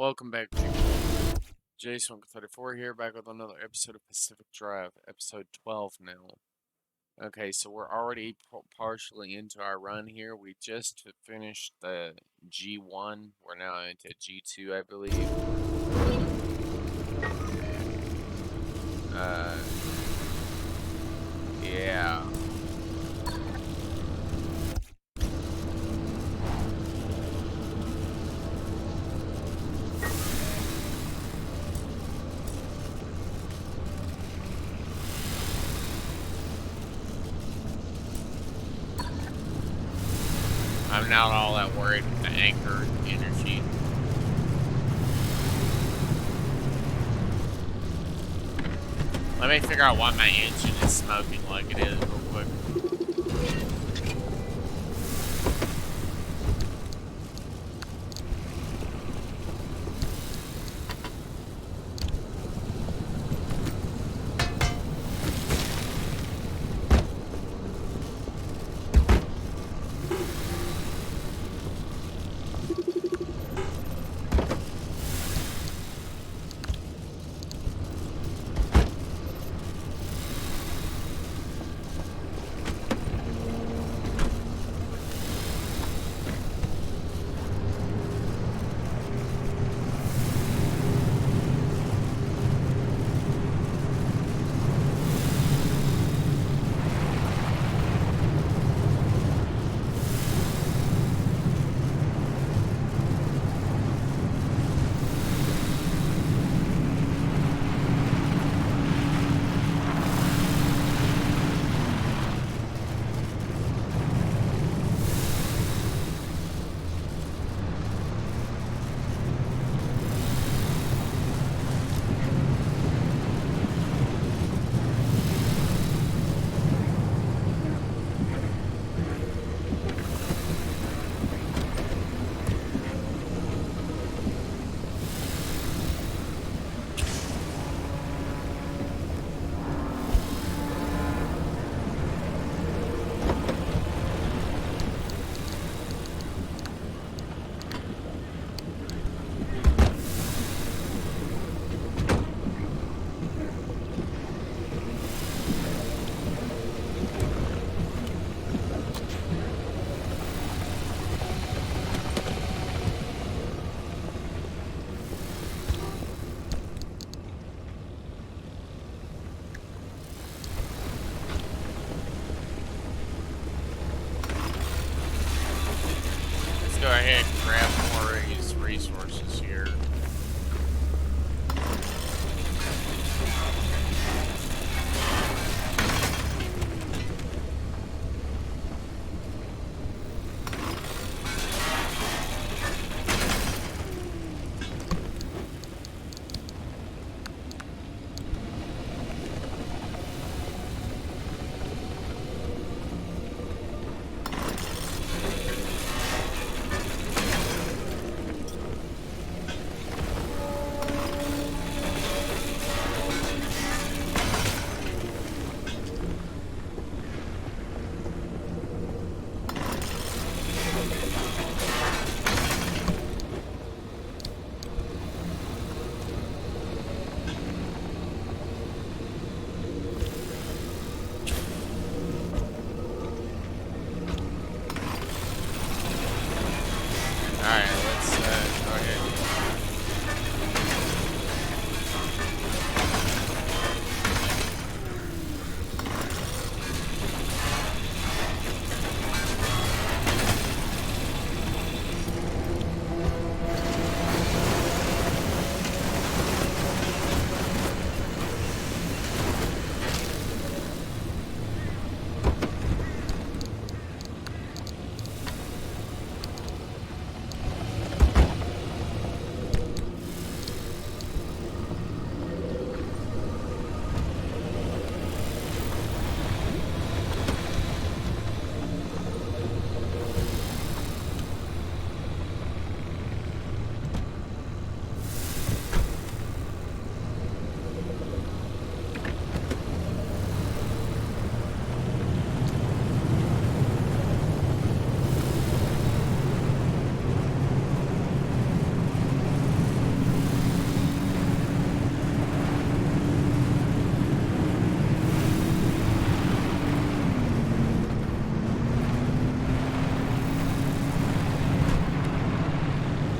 Welcome back to Jasonwalker34 here, back with another episode of Pacific Drive, episode 12 now. Okay, so we're already partially into our run here. We just finished the G1. We're now into G2, I believe. Yeah. I'm not all that worried with the anchor energy. Let me figure out why my engine is smoking like it is real quick.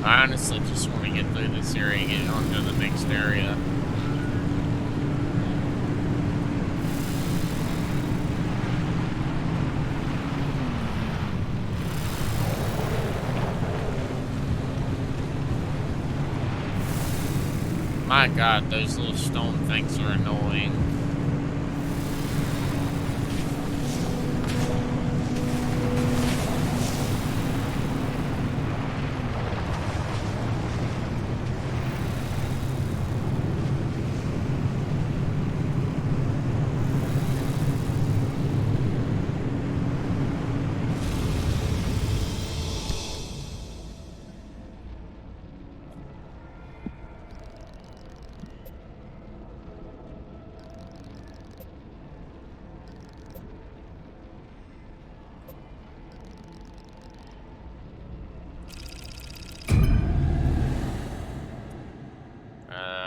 I honestly just want to get through this area and get on to the next area. My God, those little stone things are annoying.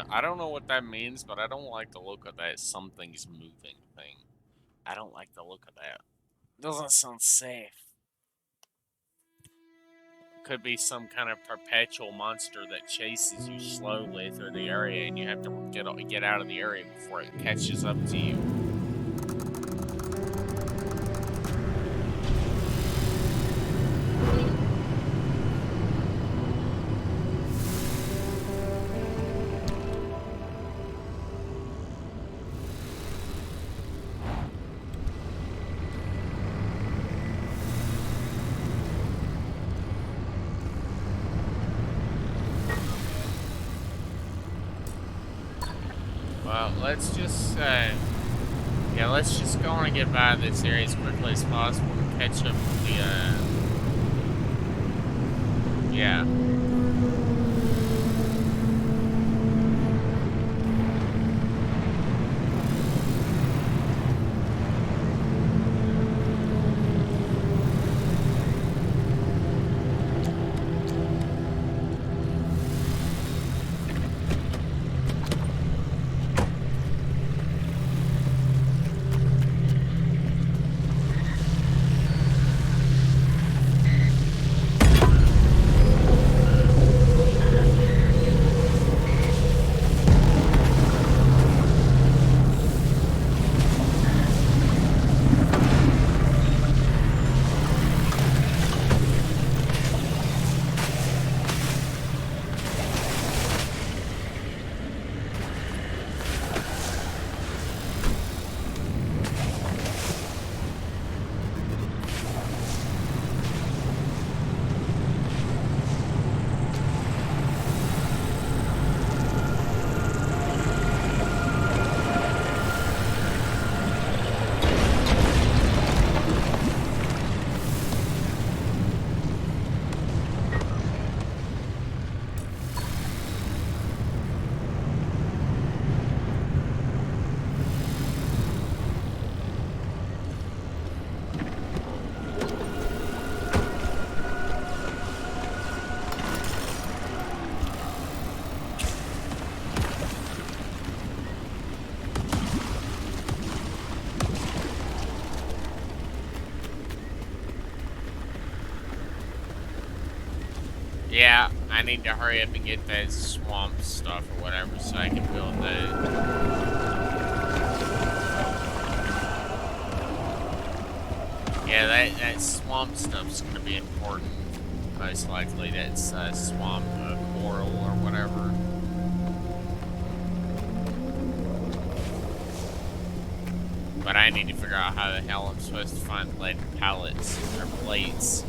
I don't know what that means, but I don't like the look of that something's moving thing. I don't like the look of that. Doesn't sound safe. Could be some kind of perpetual monster that chases you slowly through the area, and you have to get out of the area before it catches up to you. Well, let's just go on and get by this area as quickly as possible and catch up with the, yeah. Yeah, I need to hurry up and get that swamp stuff or whatever so I can build that. Yeah, that swamp stuff's gonna be important. Most likely that's swamp coral or whatever. But I need to figure out how the hell I'm supposed to find lead pallets or plates.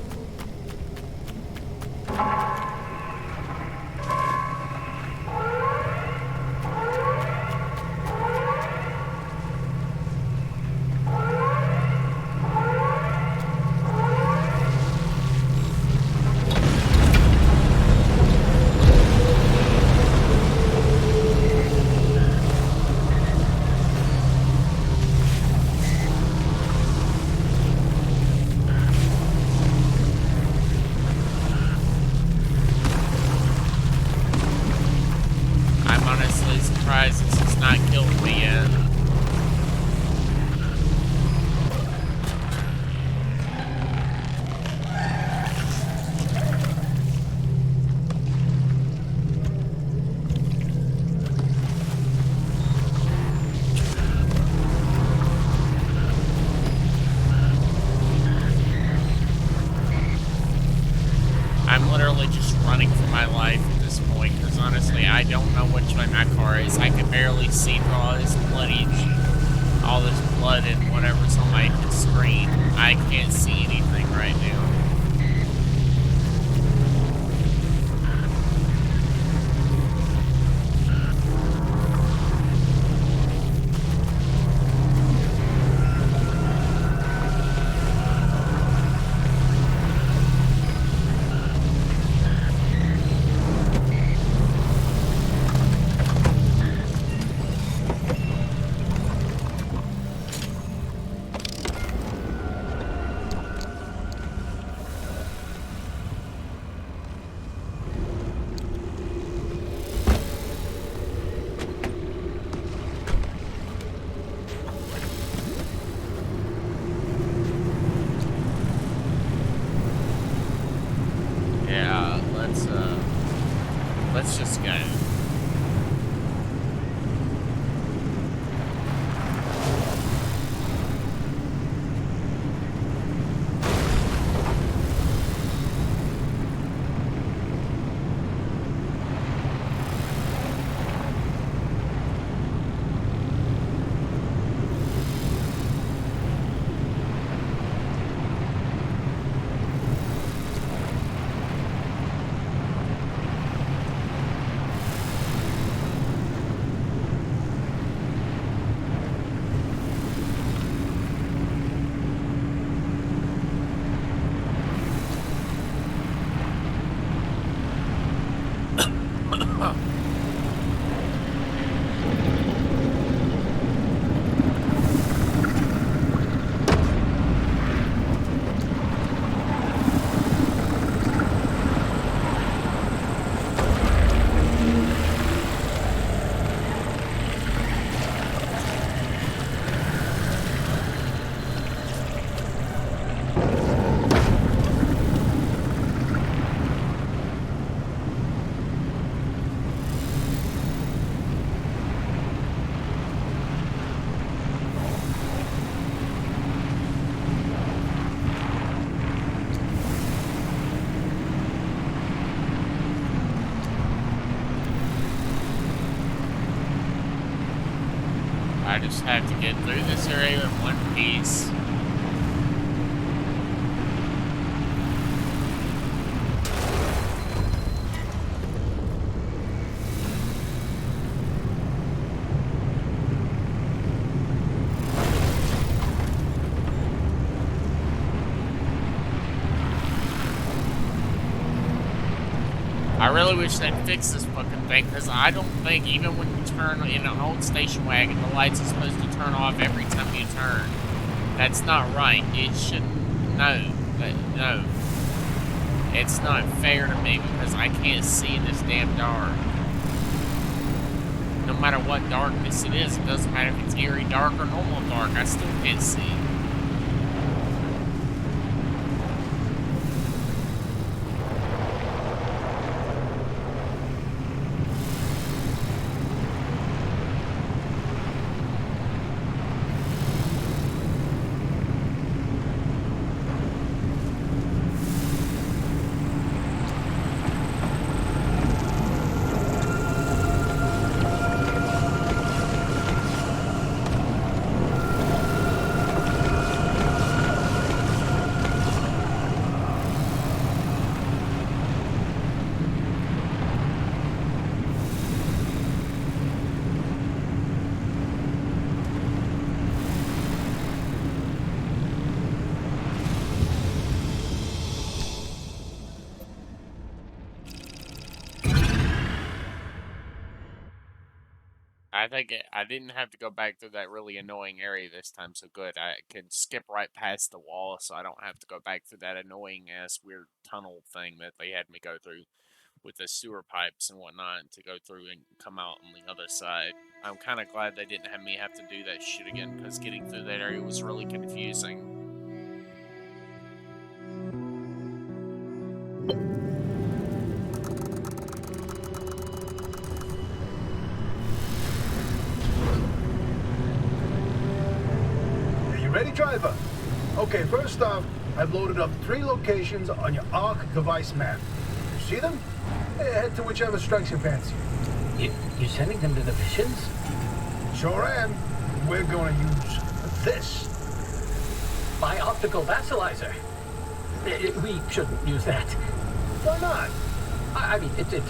literally just running for my life at this point, because honestly, I don't know which way my car is. I can barely see through all this blood and whatever's on my screen. I can't see anything right now. Yeah, let's just go. I just have to get through this area in one piece. I really wish they'd fix this fucking thing, because I don't think, even when you turn in an old station wagon, the lights are supposed to turn off every time you turn. That's not right. It should... No. No. It's not fair to me, because I can't see in this damn dark. No matter what darkness it is, it doesn't matter if it's eerie dark or normal dark, I still can't see. I think I didn't have to go back through that really annoying area this time, so good. I can skip right past the wall, so I don't have to go back through that annoying-ass weird tunnel thing that they had me go through with the sewer pipes and whatnot to go through and come out on the other side. I'm kind of glad they didn't have me have to do that shit again, because getting through that area was really confusing. Ready, driver? Okay, first off, I've loaded up 3 locations on your ARC device map. see them? Head to whichever strikes your fancy. You're sending them to the Visions? Sure am. We're gonna use this. My optical vassalizer. We shouldn't use that. Why not? I mean, it's been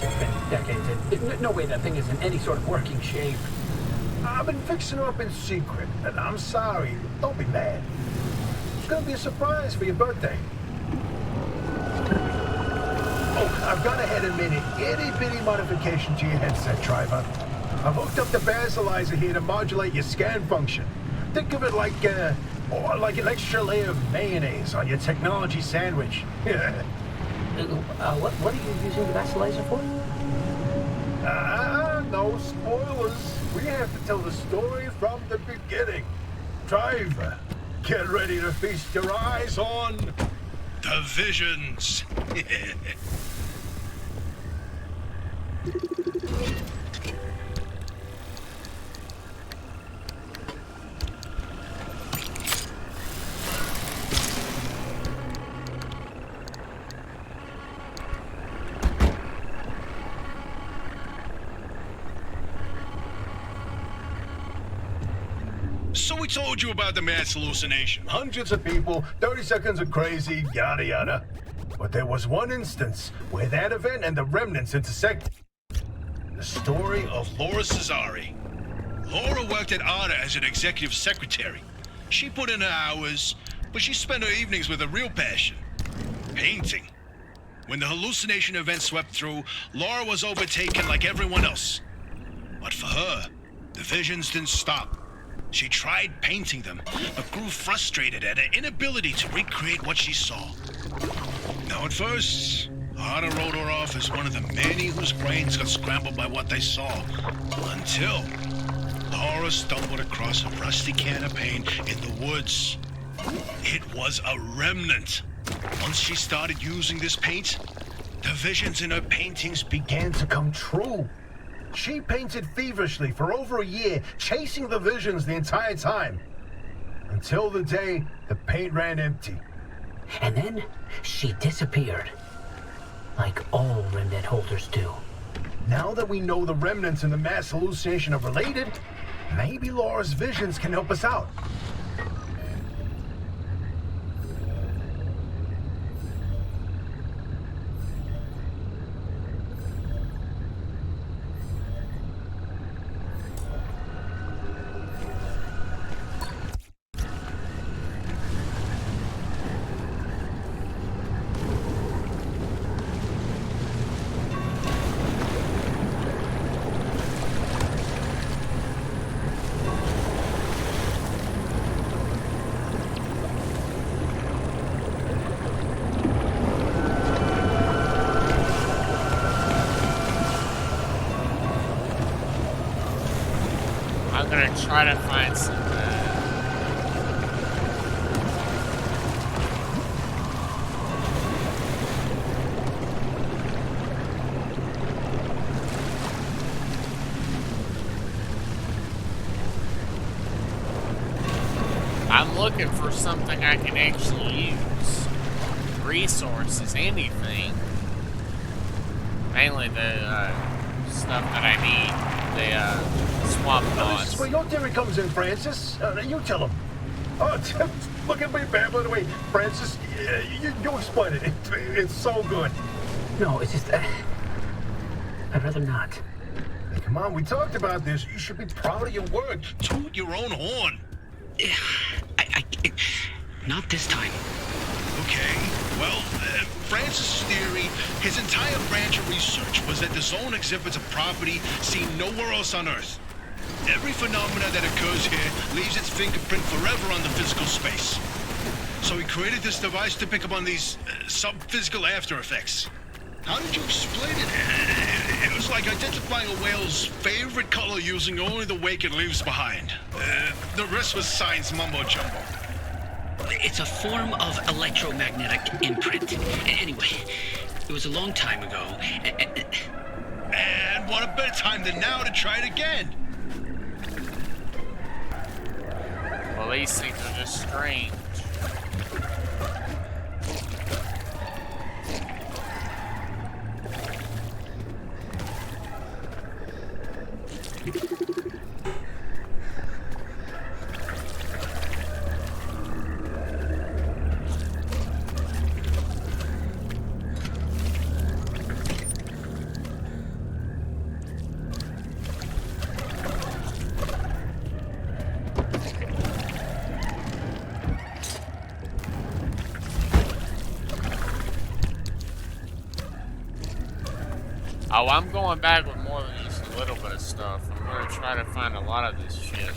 decades. No way that thing is in any sort of working shape. I've been fixing her up in secret, and I'm sorry. Don't be mad. It's gonna be a surprise for your birthday. Oh, I've gone ahead and made an itty-bitty modification to your headset, driver. I've hooked up the vassalizer here to modulate your scan function. Think of it like an extra layer of mayonnaise on your technology sandwich. What are you using the vassalizer for? No spoilers. We have to tell the story from the beginning. Driver, get ready to feast your eyes on the Visions. So we told you about the mass hallucination. Hundreds of people, 30 seconds of crazy, yada yada. But there was one instance where that event and the remnants intersected. The story of Laura Cesari. Laura worked at ARDA as an executive secretary. She put in her hours, but she spent her evenings with a real passion: painting. When the hallucination event swept through, Laura was overtaken like everyone else. But for her, the visions didn't stop. She tried painting them, but grew frustrated at her inability to recreate what she saw. Now at first, ARDA wrote her off as one of the many whose brains got scrambled by what they saw. Until Laura stumbled across a rusty can of paint in the woods. It was a remnant. Once she started using this paint, the visions in her paintings began to come true. She painted feverishly for over a year, chasing the visions the entire time. Until the day the paint ran empty. And then she disappeared. Like all remnant holders do. Now that we know the remnants and the mass hallucination are related, maybe Laura's visions can help us out. I'm gonna try to find some. I'm looking for something I can actually use. Resources, anything. Mainly the stuff that I need. The swamp moss. This is where your theory comes in, Francis. You tell him. Oh, look at me babbling away. Francis, you explain it. It's so good. No, it's just... I'd rather not. Hey, come on, we talked about this. You should be proud of your work. Toot your own horn. Not this time. Okay, well, Francis' theory, his entire branch of research was that the zone exhibits a property seen nowhere else on Earth. Every phenomena that occurs here leaves its fingerprint forever on the physical space. So he created this device to pick up on these sub-physical after effects. How did you explain it? It was like identifying a whale's favorite color using only the wake it leaves behind. The rest was science mumbo-jumbo. It's a form of electromagnetic imprint. Anyway, it was a long time ago. And what a better time than now to try it again. Well, these things are just strange. Oh, I'm going back with more than just a little bit of stuff. I'm gonna try to find a lot of this shit.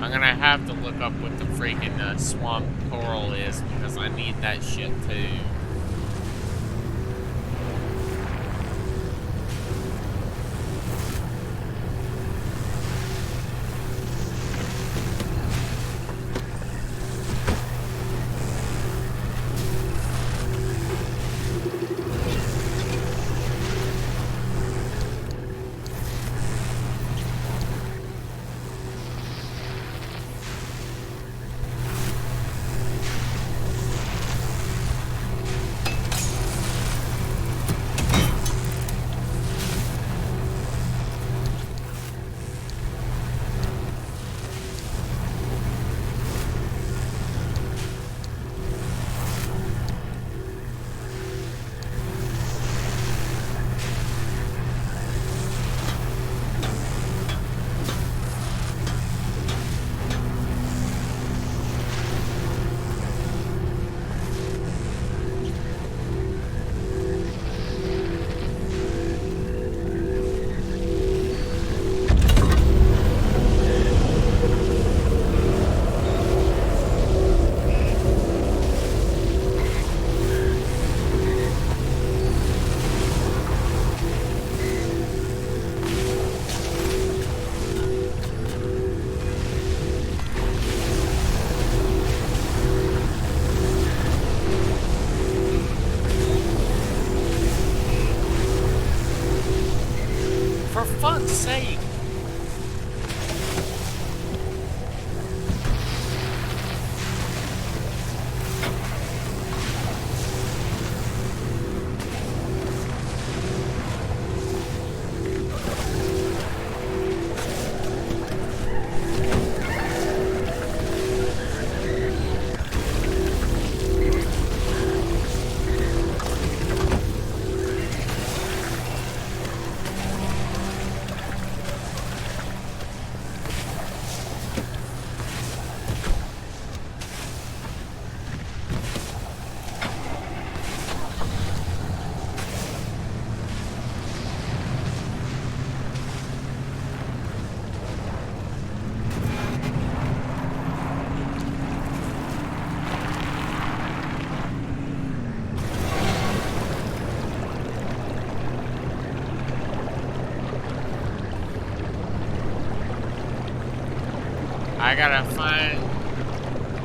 I'm gonna have to look up what the freaking swamp coral is because I need that shit too. For fuck's sake!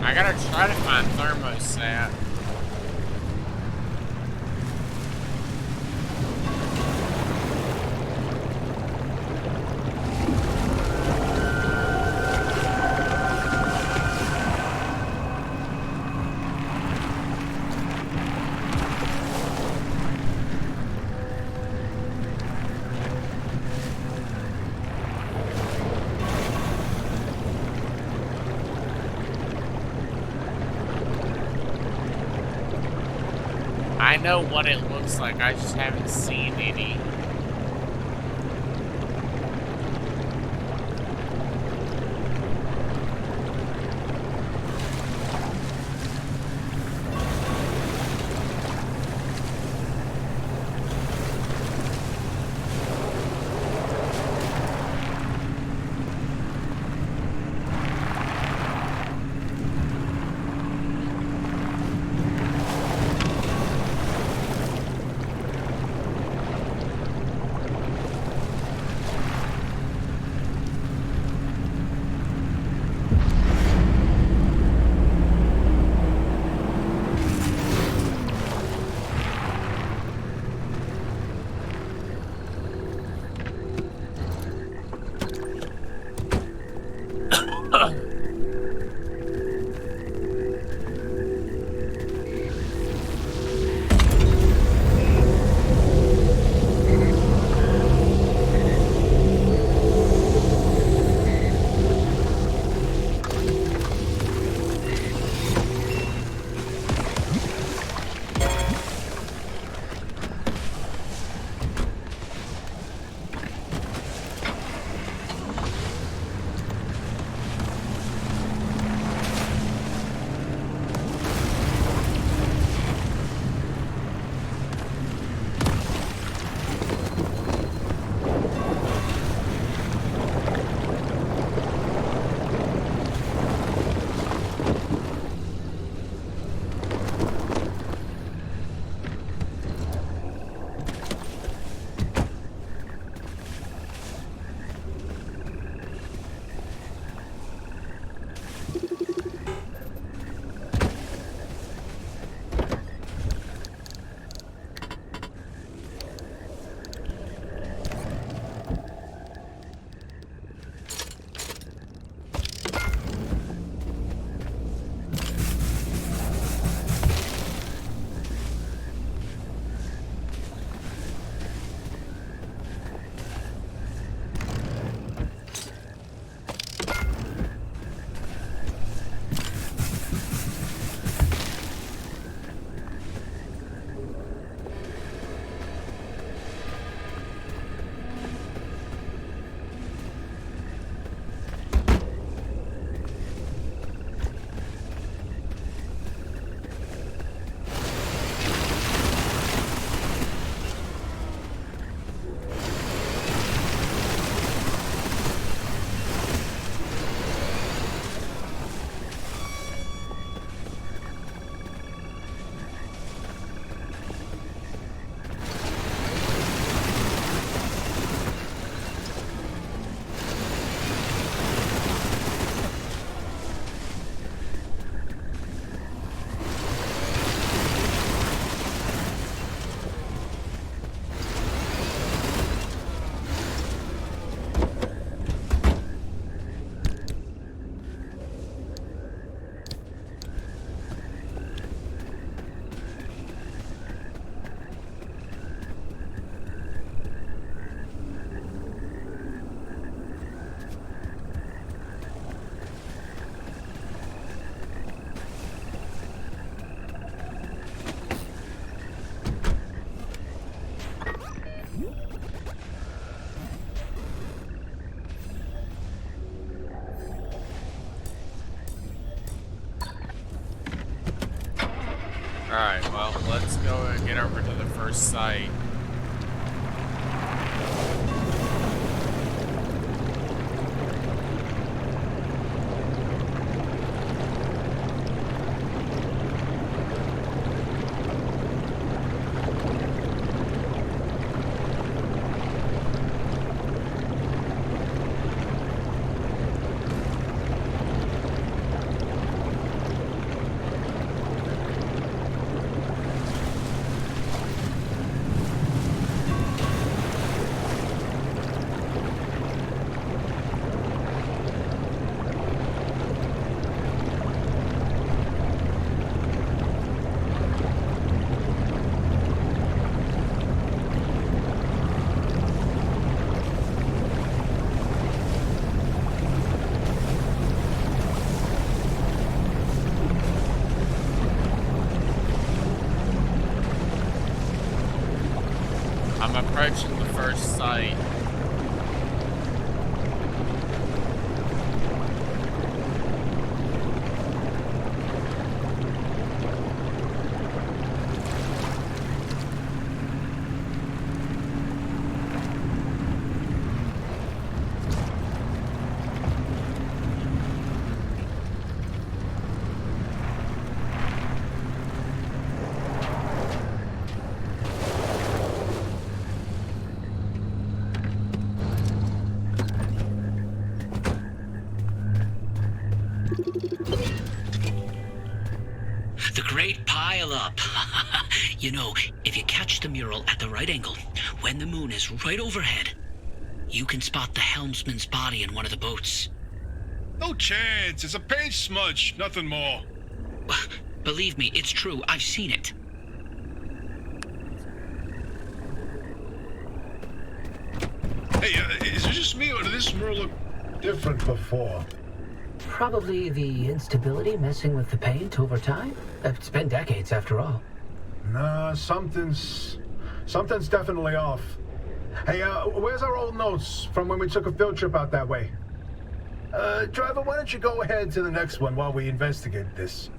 I gotta try to find thermostat. I know what it looks like, I just haven't seen any. Alright, well, let's go and get over to the first site. approaching the first site. The Great Pile-Up. You know, if you catch the mural at the right angle, when the moon is right overhead, you can spot the helmsman's body in one of the boats. No chance. It's a paint smudge, nothing more. Believe me, it's true. I've seen it. Hey, is it just me or did this mural look... Different before. Probably the instability messing with the paint over time. It's been decades after all. Nah, something's definitely off. Hey, where's our old notes from when we took a field trip out that way? Driver, why don't you go ahead to the next one while we investigate this?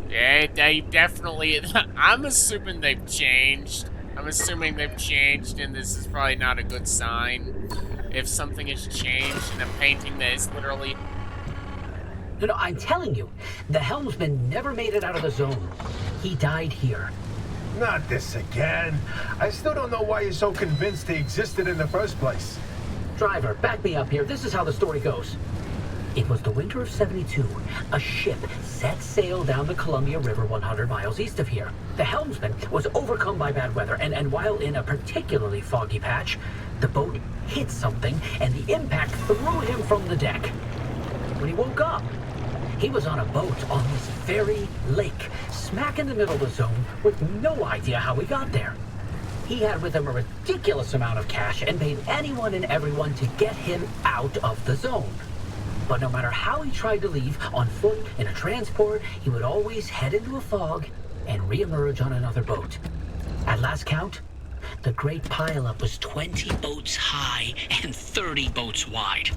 Yeah, they definitely... I'm assuming they've changed. I'm assuming they've changed, and this is probably not a good sign. If something has changed in a painting that is literally... No, I'm telling you, the helmsman never made it out of the zone. He died here. Not this again. I still don't know why you're so convinced he existed in the first place. Driver, back me up here. This is how the story goes. It was the winter of '72. A ship set sail down the Columbia River 100 miles east of here. The helmsman was overcome by bad weather, and while in a particularly foggy patch, the boat hit something, and the impact threw him from the deck. When he woke up, he was on a boat on this very lake, smack in the middle of the zone, with no idea how he got there. He had with him a ridiculous amount of cash and paid anyone and everyone to get him out of the zone. But no matter how he tried to leave, on foot, in a transport, he would always head into a fog and reemerge on another boat. At last count, the Great Pile-Up was 20 boats high and 30 boats wide.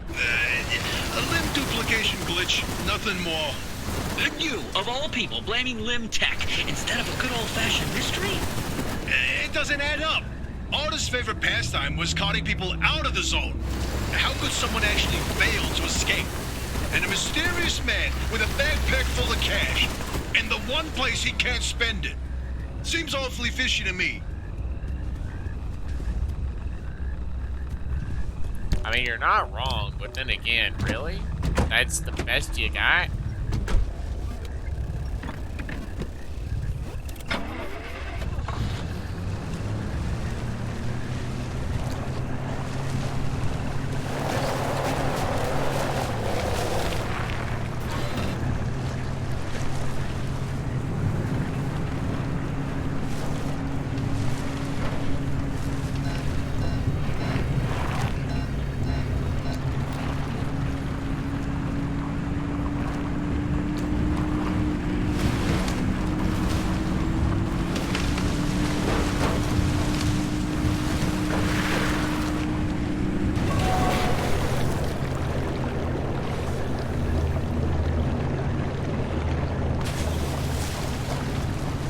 A limb duplication glitch, nothing more. And you, of all people, blaming Limb Tech instead of a good old-fashioned mystery? It doesn't add up. Artist's favorite pastime was carting people out of the zone. How could someone actually fail to escape? And a mysterious man with a backpack full of cash, in the one place he can't spend it. Seems awfully fishy to me. I mean, you're not wrong, but then again, really? That's the best you got?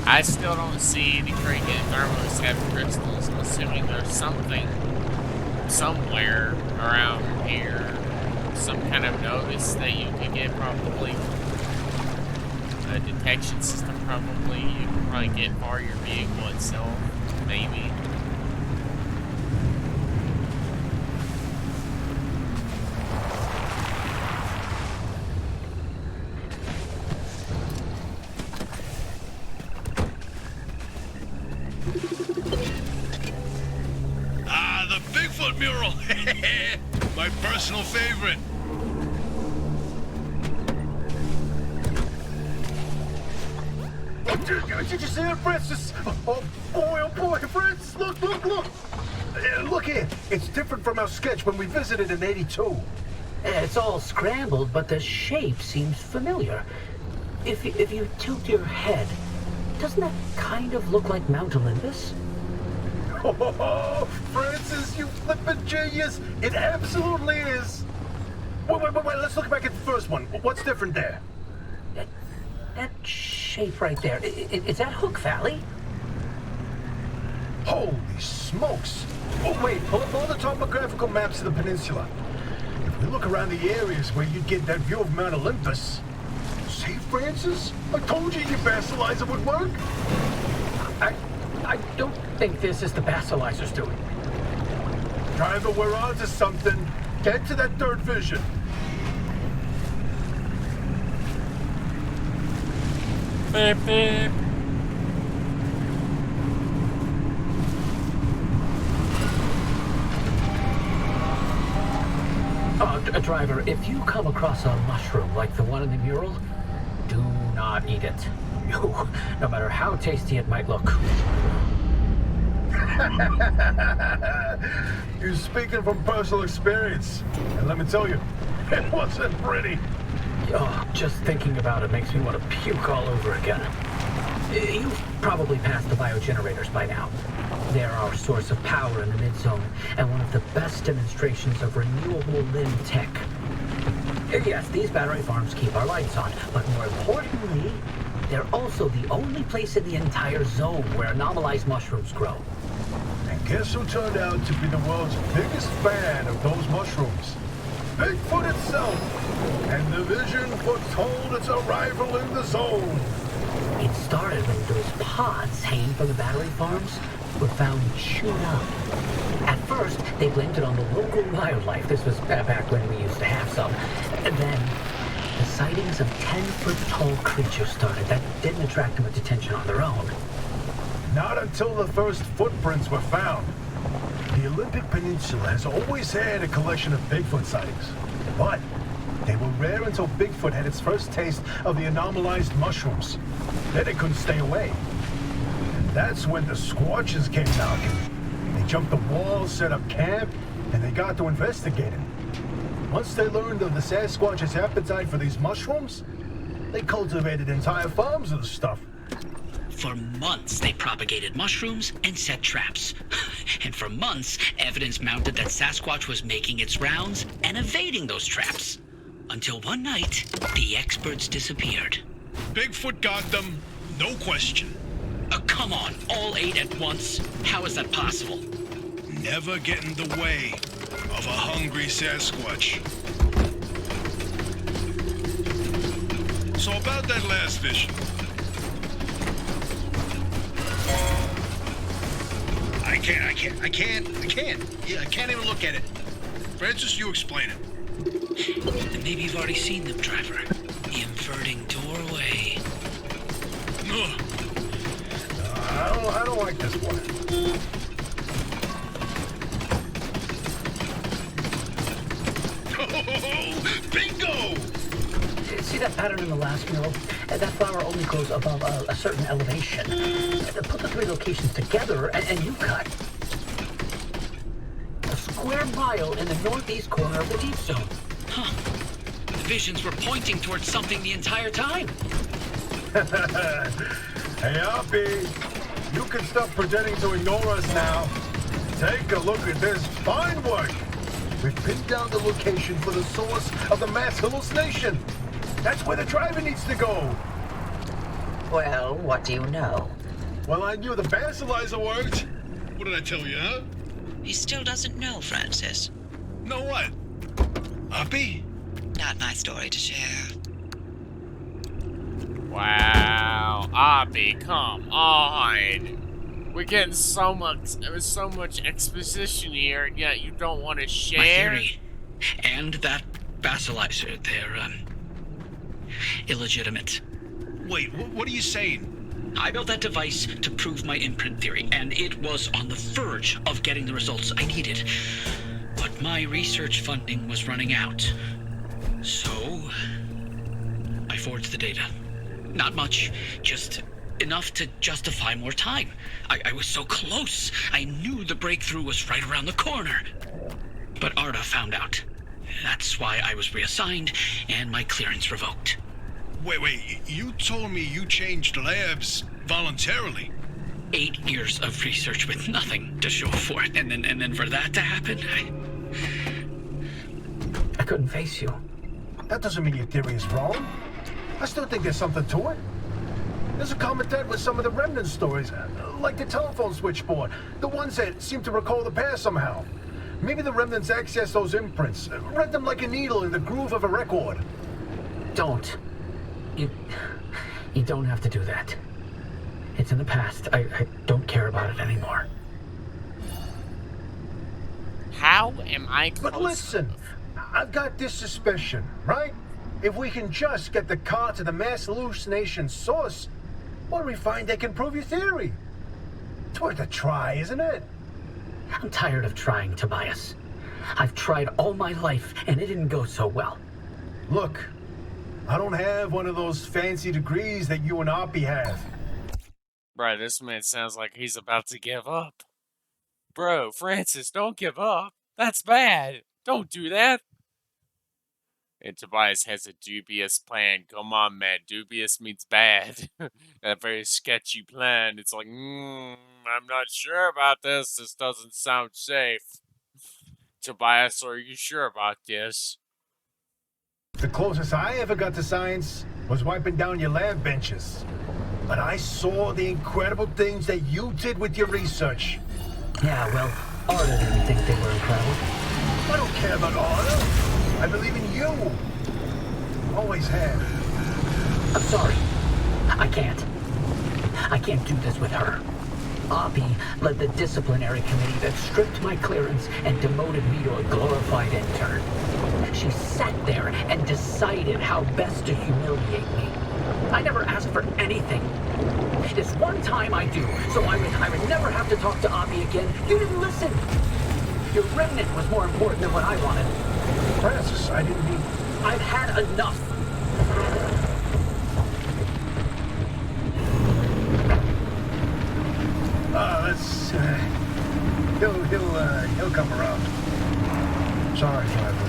I still don't see any freaking thermoset crystals. I'm assuming there's something somewhere around here. Some kind of notice that you can get, probably. A detection system, probably. You can probably get for your vehicle itself, maybe. The Bigfoot mural. My personal favorite. Did you see that, Francis? Oh boy, Francis, look. Look here. It's different from our sketch when we visited in '82. It's all scrambled, but the shape seems familiar. If you tilt your head, doesn't that kind of look like Mount Olympus? Oh, Francis, you flippin' genius! It absolutely is! Wait, let's look back at the first one. What's different there? That shape right there, is that Hook Valley? Holy smokes! Oh, wait, pull up all the topographical maps of the peninsula. If we look around the areas where you'd get that view of Mount Olympus... See, Francis? I told you your basilizer would work! I don't think this is the basilizer's doing. Driver, we're on to something. Get to that third vision. Beep, beep. Driver, if you come across a mushroom like the one in the mural, do not eat it. No matter how tasty it might look. You're speaking from personal experience. And let me tell you, it wasn't pretty. Oh, just thinking about it makes me want to puke all over again. You've probably passed the biogenerators by now. They're our source of power in the mid-zone, and one of the best demonstrations of renewable limb tech. Yes, these battery farms keep our lights on, but more importantly, they're also the only place in the entire zone where anomalized mushrooms grow. And guess who turned out to be the world's biggest fan of those mushrooms? Bigfoot itself! And the vision foretold its arrival in the zone! It started when those pods hanging from the battery farms were found chewed up. At first, they blamed it on the local wildlife. This was back when we used to have some. And then, the sightings of 10-foot-tall creatures started that didn't attract much attention on their own. Not until the first footprints were found. The Olympic Peninsula has always had a collection of Bigfoot sightings, but they were rare until Bigfoot had its first taste of the anomalized mushrooms. Then it couldn't stay away. And that's when the Squatches came knocking. They jumped the wall, set up camp, and they got to investigating. Once they learned of the Sasquatch's appetite for these mushrooms, they cultivated entire farms of the stuff. For months, they propagated mushrooms and set traps. And for months, evidence mounted that Sasquatch was making its rounds and evading those traps. Until one night, the experts disappeared. Bigfoot got them, no question. Come on, all 8 at once? How is that possible? Never get in the way of a hungry Sasquatch. So about that last vision. I can't. Yeah, I can't even look at it. Francis, you explain it. And maybe you've already seen them, driver. The inverting doorway. Ugh. I don't like this one. Oh, bingo! See that pattern in the last mural? That flower only grows above a certain elevation. Put the 3 locations together and you cut a square mile in the northeast corner of the deep zone. Huh. The visions were pointing towards something the entire time. Hey, Hoppy, you can stop pretending to ignore us now. Take a look at this fine work. We've pinned down the location for the source of the mass hallucination. That's where the driver needs to go. Well, what do you know? Well, I knew the basilizer worked. What did I tell you, huh? He still doesn't know, Francis. Know what? Uppy? Not my story to share. Wow, Abby, come on. We're getting so much exposition here, and yet you don't want to My share. theory. And that basilizer, they're, illegitimate. Wait, what are you saying? I built that device to prove my imprint theory, and it was on the verge of getting the results I needed. But my research funding was running out. So, I forged the data. Not much, just enough to justify more time. I was so close. I knew the breakthrough was right around the corner. But Arda found out. That's why I was reassigned and my clearance revoked. Wait, you told me you changed labs voluntarily. 8 years of research with nothing to show for it, and then for that to happen, I couldn't face you. That doesn't mean your theory is wrong. I still think there's something to it. There's a common thread with some of the remnant stories, like the telephone switchboard, the ones that seem to recall the past somehow. Maybe the remnants access those imprints, read them like a needle in the groove of a record. Don't. You don't have to do that. It's in the past. I don't care about it anymore. How am I close But listen, I've got this suspicion, right? If we can just get the car to the mass hallucination source, what do we find that can prove your theory? It's worth a try, isn't it? I'm tired of trying, Tobias. I've tried all my life, and it didn't go so well. Look, I don't have one of those fancy degrees that you and Oppie have. Bro, this man sounds like he's about to give up. Bro, Francis, don't give up. That's bad. Don't do that. And Tobias has a dubious plan. Come on, man. Dubious means bad. A very sketchy plan. It's like, I'm not sure about this. This doesn't sound safe. Tobias, are you sure about this? The closest I ever got to science was wiping down your lab benches. But I saw the incredible things that you did with your research. Yeah, well, Arda didn't think they were incredible. I don't care about Arda. I believe in you. Always have. I'm sorry. I can't. I can't do this with her. Oppie led the disciplinary committee that stripped my clearance and demoted me to a glorified intern. She sat there and decided how best to humiliate me. I never asked for anything. This one time I do, so I would never have to talk to Oppie again. You didn't listen. Your remnant was more important than what I wanted. Francis, I didn't mean... I've had enough. He'll come around. Sorry, driver.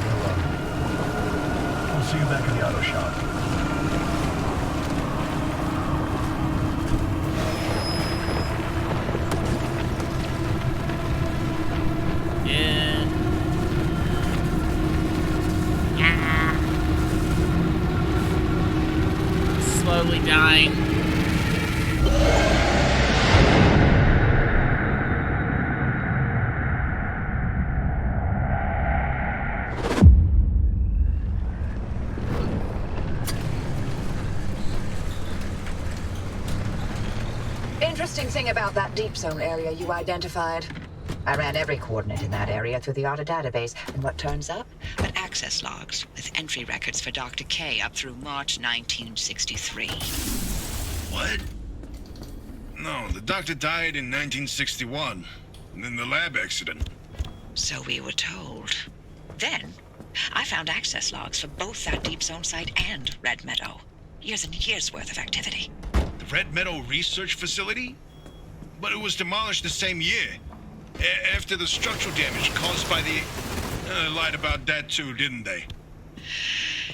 We'll see you back in the auto shop. Slowly dying. Interesting thing about that deep zone area you identified. I ran every coordinate in that area through the ARDA database, and what turns up? But access logs with entry records for Dr. K up through March 1963. What? No, the doctor died in 1961, and then the lab accident. So we were told. Then, I found access logs for both that deep zone site and Red Meadow. Years and years worth of activity. The Red Meadow Research Facility? But it was demolished the same year. After the structural damage caused by the... lied about that too, didn't they?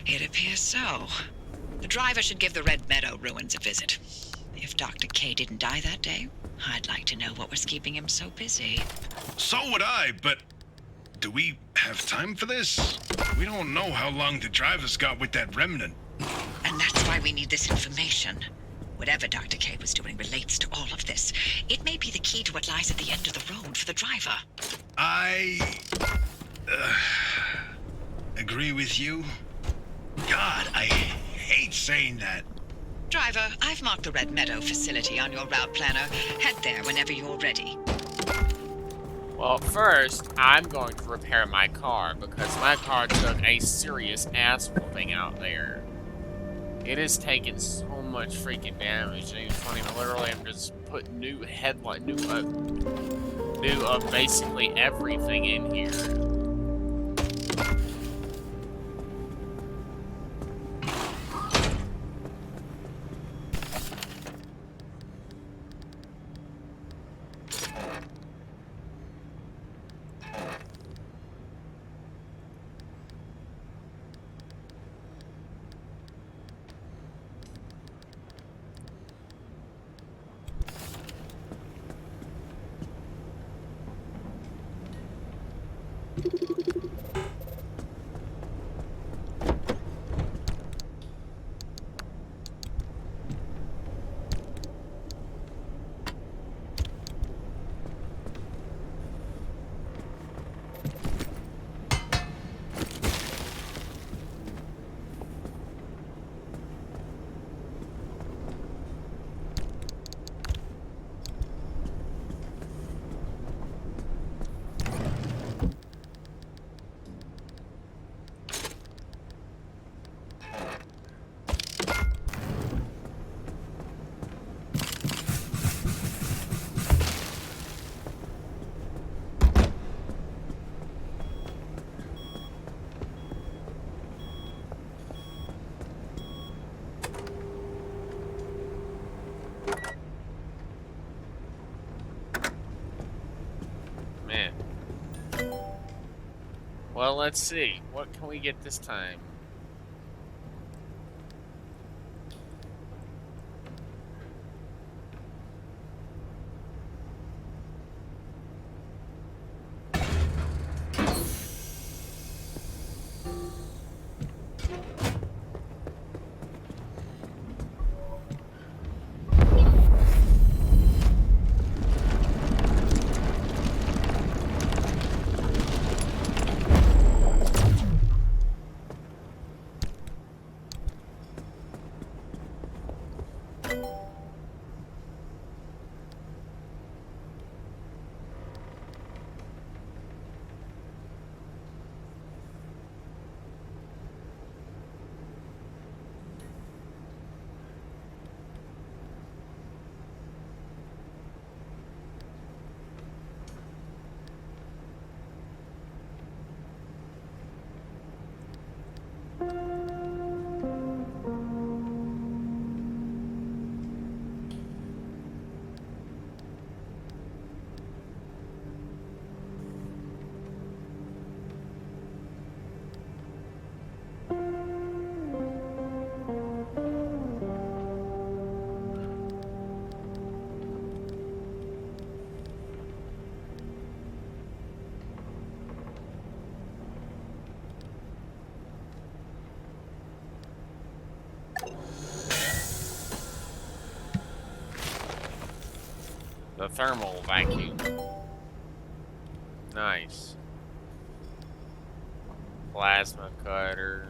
It appears so. The driver should give the Red Meadow ruins a visit. If Dr. K didn't die that day, I'd like to know what was keeping him so busy. So would I, but... do we have time for this? We don't know how long the driver's got with that remnant. And that's why we need this information. Whatever Dr. K was doing relates to all of this. It may be the key to what lies at the end of the road for the driver. I... agree with you. God, I hate saying that. Driver, I've marked the Red Meadow facility on your route planner. Head there whenever you're ready. Well, first, I'm going to repair my car because my car took a serious ass whooping out there. It has taken so much freaking damage. And it's funny, literally, I'm just putting new headlight, new basically everything in here. Well, let's see. What can we get this time? The thermal vacuum. Nice. Plasma cutter.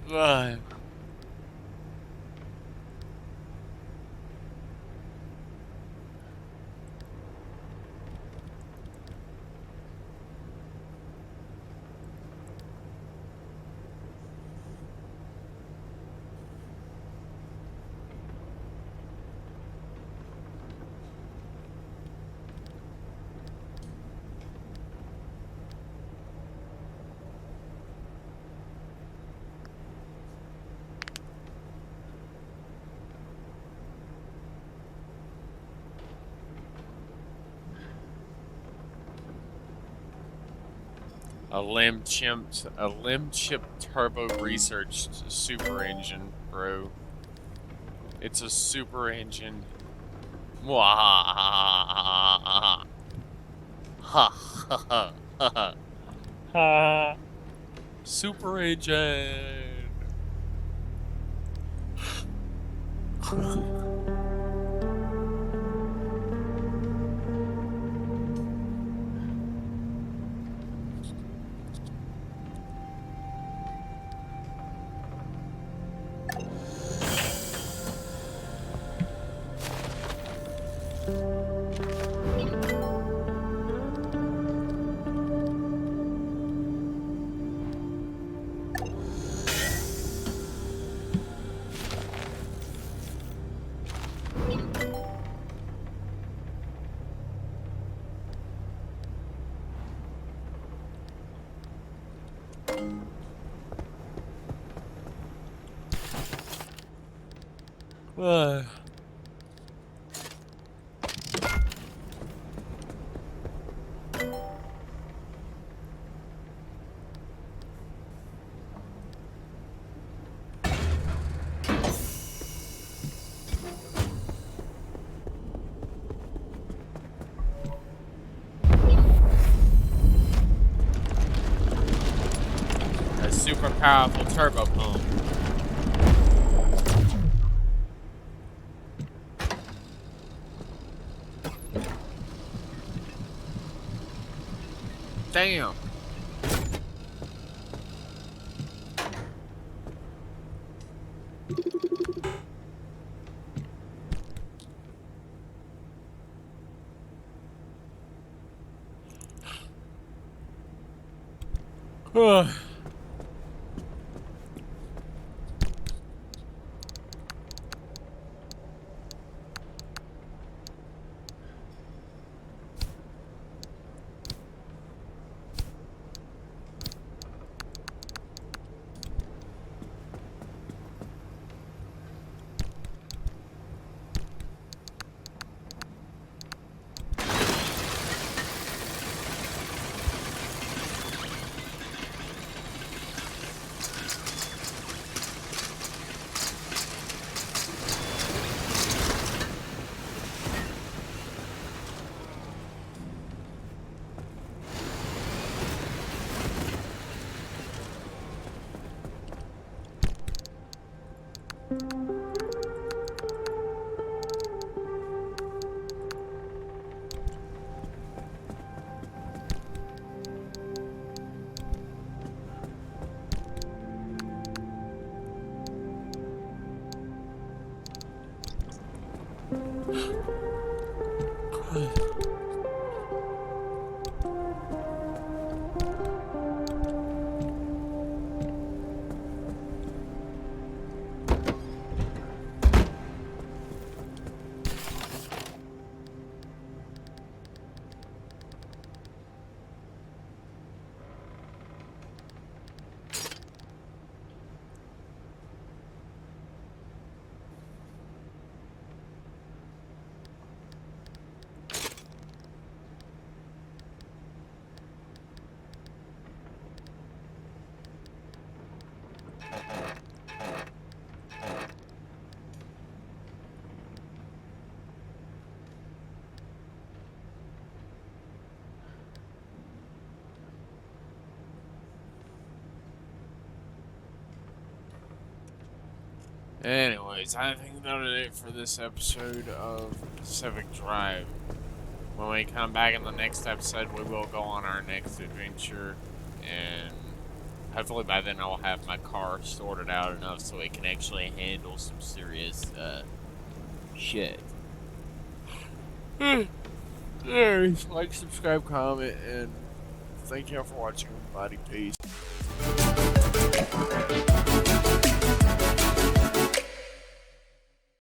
God. A limb chip turbo research super engine, bro. It's a super engine. Mwahahaha. Ha ha ha ha ha. Super engine. A super powerful turbo pump. Damn. Anyways, I think that'll do it for this episode of Pacific Drive. When we come back in the next episode, we will go on our next adventure, and hopefully by then I'll have my car sorted out enough so it can actually handle some serious, shit. Anyways, like, subscribe, comment, and thank y'all for watching, everybody. Peace.